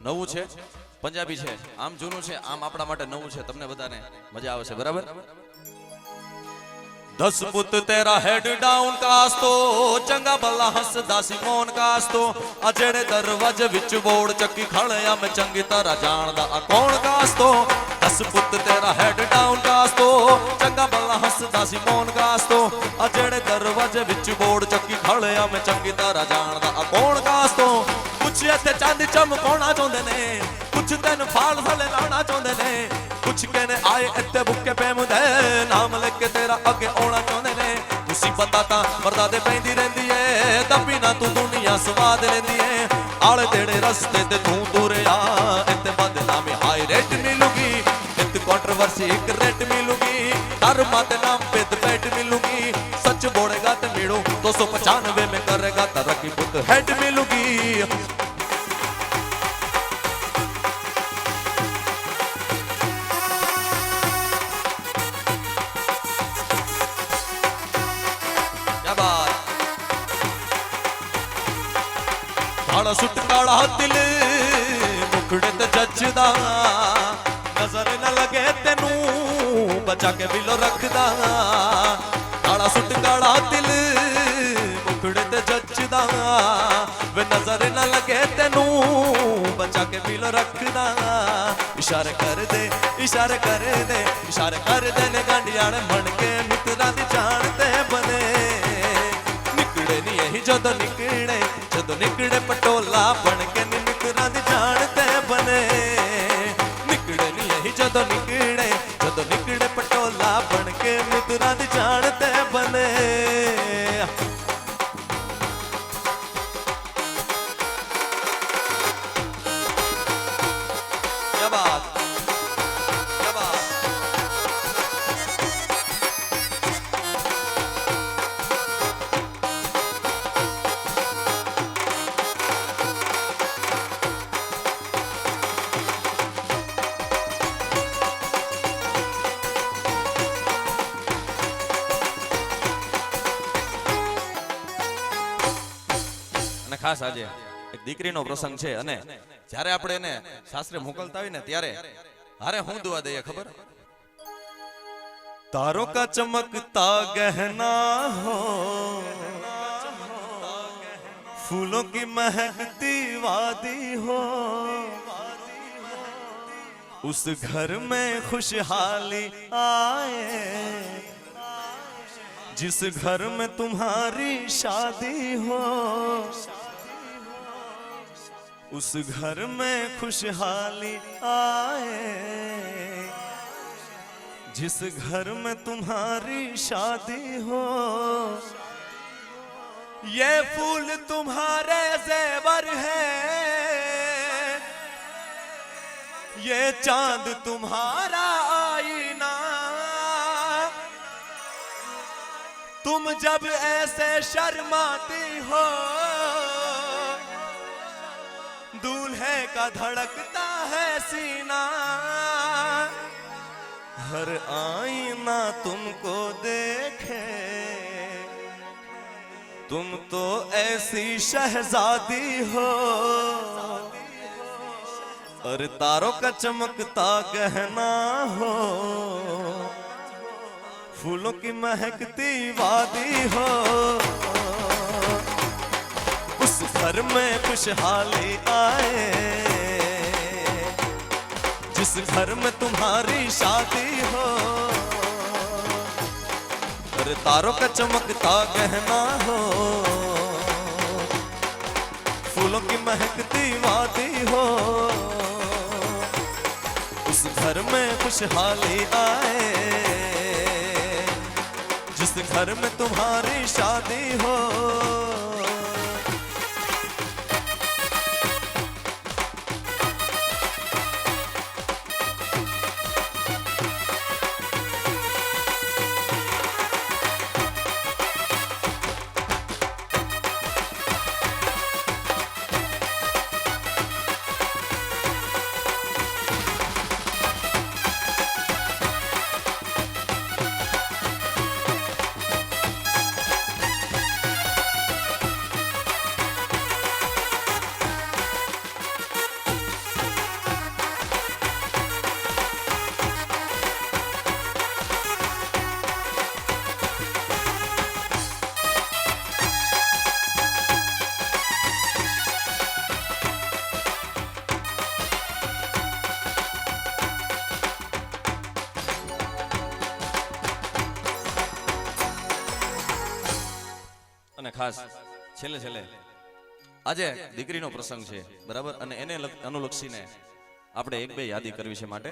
નવું છે, પંજાબી છે, આમ જૂનું છે, આમ આપણા માટે નવું છે, તમને બધાને મજા આવશે બરાબર। 10 पुत तेरा हेड डाउन कास्तो चंगा भला हसदा सी मौन कास्तो आ जेड़े दरवाजे विच बोड़ चक्की खड़िया मैं चंगी तरह जानदा आ कौन कास्तो। 10 पुत तेरा हेड डाउन कास्तो चंगा भला हसदा सी मौन कास्तो आ जेड़े दरवाजे विच बोड़ चक्की खड़िया मैं चंगी तरह जानदा आ कौन कास्तो। कुछ इत्थे चांदी चमकाउणा चाहुंदे ने, कुछ तेन फाल थले लाना चाहुंदे ने, कुछ कहने आए इत्ते बुक्के पे मुदे नाम लेके तेरा अगे आउणा चाहुंदे ने। मुसीबत ता मरदा दे पैंदी रहिंदी ऐ दब्बी ना तू दुनिया स्वाद लैंदी ऐ। आले तेड़े रस्ते ते तू तुरिया इत्ते बदनामी हाई रेट मिलूगी, इत्ते कंट्रोवर्सी एक रेट मिलूगी, हर माते नाम पे बैठ मिलूगी। सच बोलेगा ते मिलो 295 में करेगा तरक्की पुत हेड मिलूगी। काला सुट काला दिल मुखड़े ते जचदा नजर न लगे तेनू बचा के बिलो रखदा। काला सुट काला दिल मुखड़े ते जचदा वे नजर न लगे तेनू बचा के बिलो रखदा। इशारे कर दे इशारे कर दे इशारे कर दे ने गांडियां मन के मित्रा दी जानते बने। निकले नहीं यही जदों निकले पटोला बन के निकरा दी जानते बने। निकले नहीं यही जदों निकले पटोला बन के मित्रा दी जानते बने। क्या बात क्या बात। ખાસ આજે એક દીકરીનો પ્રસંગ છે અને જ્યારે આપણે એને સાસરે મોકલતા હોય ને ત્યારે હારે હું દુઆ દઈએ ખબર। तारों का चमकता गहना हो फूलों की महकती वादी हो उस घर में खुशहाली आए जिस घर में तुम्हारी शादी हो उस घर में खुशहाली आए जिस घर में तुम्हारी शादी हो। ये फूल तुम्हारे ज़ेवर है ये चांद तुम्हारा आईना। तुम जब ऐसे शर्माती हो दूल्हे का धड़कता है सीना। हर आईना तुमको देखे तुम तो ऐसी शहजादी हो। और तारों का चमकता गहना हो फूलों की महकती वादी हो उस घर में खुशहाली आए जिस घर में तुम्हारी शादी हो। और तारों का चमकता गहना हो फूलों की महकती वादी हो उस घर में खुशहाली आए जिस घर में तुम्हारी शादी हो। ખાસ છેલ્લે છેલ્લે આજે દીકરીનો પ્રસંગ છે બરાબર, અને એને અનુલક્ષીને આપણે એક બે યાદી કરવી છે માટે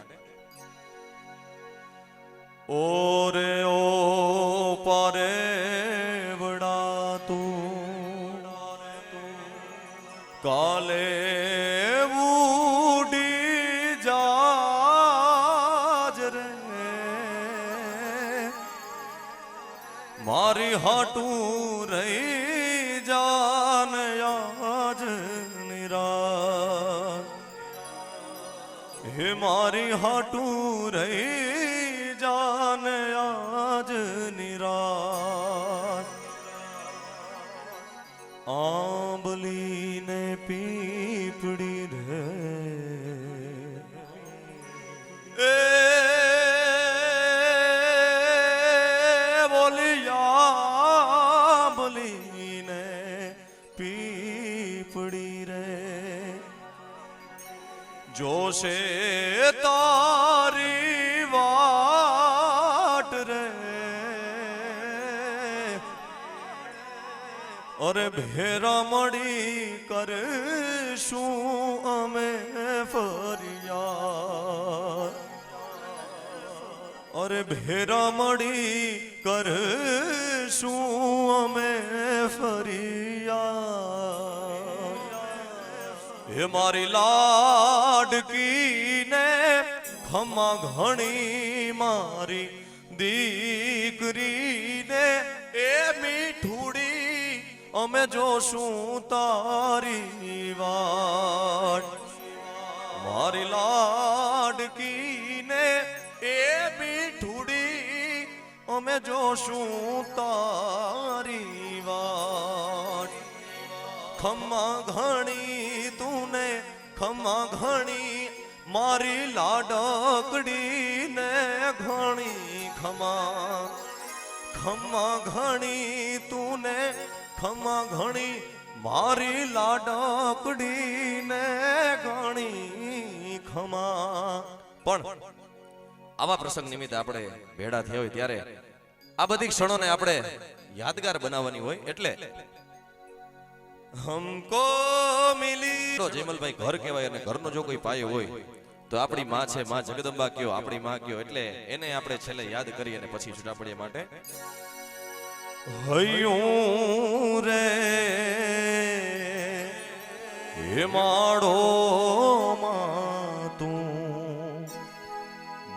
ઓરે ઓ પારે વડા તું કાલે ઉડી જાજ રે મારી હાટું રહી જાન આજ નિરા હે મારી હાટું રહી જાન આજ નિરા આંબલી ને પીપડી રે એ બોલિયા બોલી ને પીપડી રે જોશે તારી વાટ રે અરે ભેરા મળી કરશું અમે ફરિયાદ અરે ભેરા મળી કરશું અમે ફરિયાદ હે મારી લાડકીને ખમા ઘણી મારી દીકરીને એ મીઠુડી અમે જોશું તારી વાટ મારી લાડકીને એ મીઠુડી અમે જોશું તારી વાટ ખમા ઘણી તુને ખમા ઘણી મારી લાડકડીને ઘણી ખમા ખમા ઘણી તુને ખમા ઘણી મારી લાડકડીને ઘણી ખમા પણ આવા પ્રસંગ નિમિત્તે આપણે ભેળા થયા હોય ત્યારે આ બધી ક્ષણોને આપણે યાદગાર બનાવવાની હોય એટલે હમકો મિલી જેમલભાઈ ઘર કહેવાય અને ઘરનો જો કોઈ પાયો હોય તો આપણી માં છે, માં જગદંબા કયો, આપણી માં કયો, એટલે એને આપણે છેલ્લે યાદ કરી અને પછી છૂટા પડીએ માટે હૈયું રે હે માડો માં તું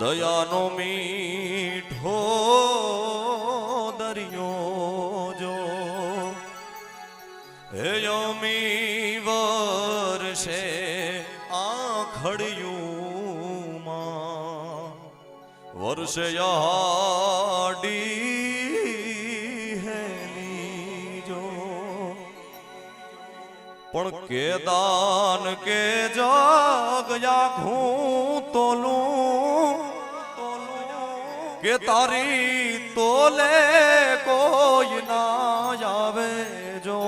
દયાનો મીઠો દરિયો જો હે યમી વર્ષે આખડ્યું માં વર્ષે યાડી હેલી જો પણ કે દાન કે જગયા ઘું તોલું કે તારી તોલે કોઈ ના આવે જો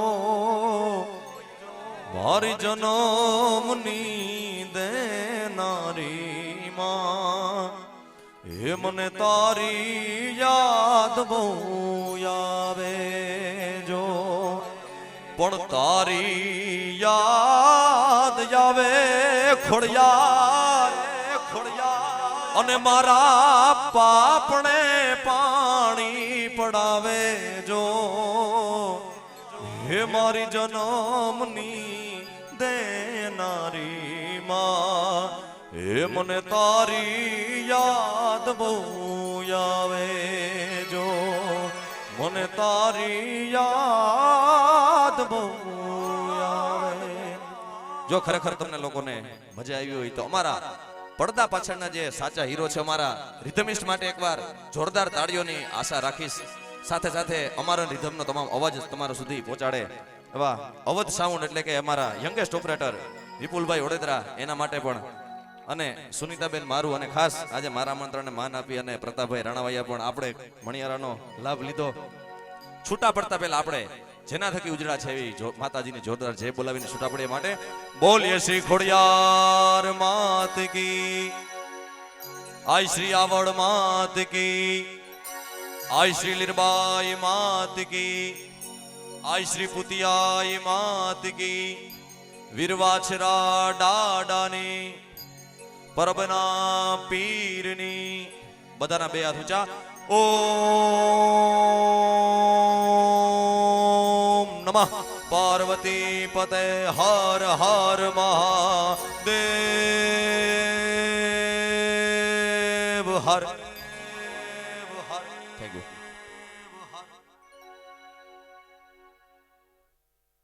મારી જન્મની દેનારી માં હે મને તારી યાદ બહુ આવે જો પણ તારી યાદ આવે ખોડિયાર અને મારા પાપણે પાણી પડાવે જો હે મારી જન્મની દેનારી માં હે મને તારી યાદ બહુ આવે જો મને તારી યાદ બહુ આવે જો ખરેખર તમને લોકોને મજા આવી હોય તો અમારા પડદા પાછળના જે સાચા હીરો છે અમારા રિધમિસ્ટ માટે એકવાર જોરદાર તાળીઓની આશા રાખીશ. સાથે સાથે અમારા રિધમનો તમામ અવાજ તમારા સુધી પહોંચાડે એવા અવધ સાઉન્ડ એટલે કે અમારા યંગેસ્ટ ઓપરેટર વિપુલભાઈ ઓડેદરા એના માટે પણ, અને સુનીતાબેન મારું, અને ખાસ આજે મારા આમંત્રણને માન આપી અને પ્રતાપભાઈ રાણાવાયા પણ આપણે મણિયારાનો લાભ લીધો. છૂટા પડતા પહેલા આપણે જેના થકી ઉજળા છે એવી માતાજીની જોરદાર જય બોલાવીને છૂટા પડે માટે બોલીએ શ્રી ખોડિયાર માત કી, આય શ્રી આવડ માત કી, આય શ્રી લીરબાઈ માત કી, આઈ શ્રી પુતિયાઈ માત કી વીરવાછરા ડાડાની પરબના પીરની બધાના બે હાથ ઊંચા ઓમ નમઃ પાર્વતી પતે હર હર મહાદેવ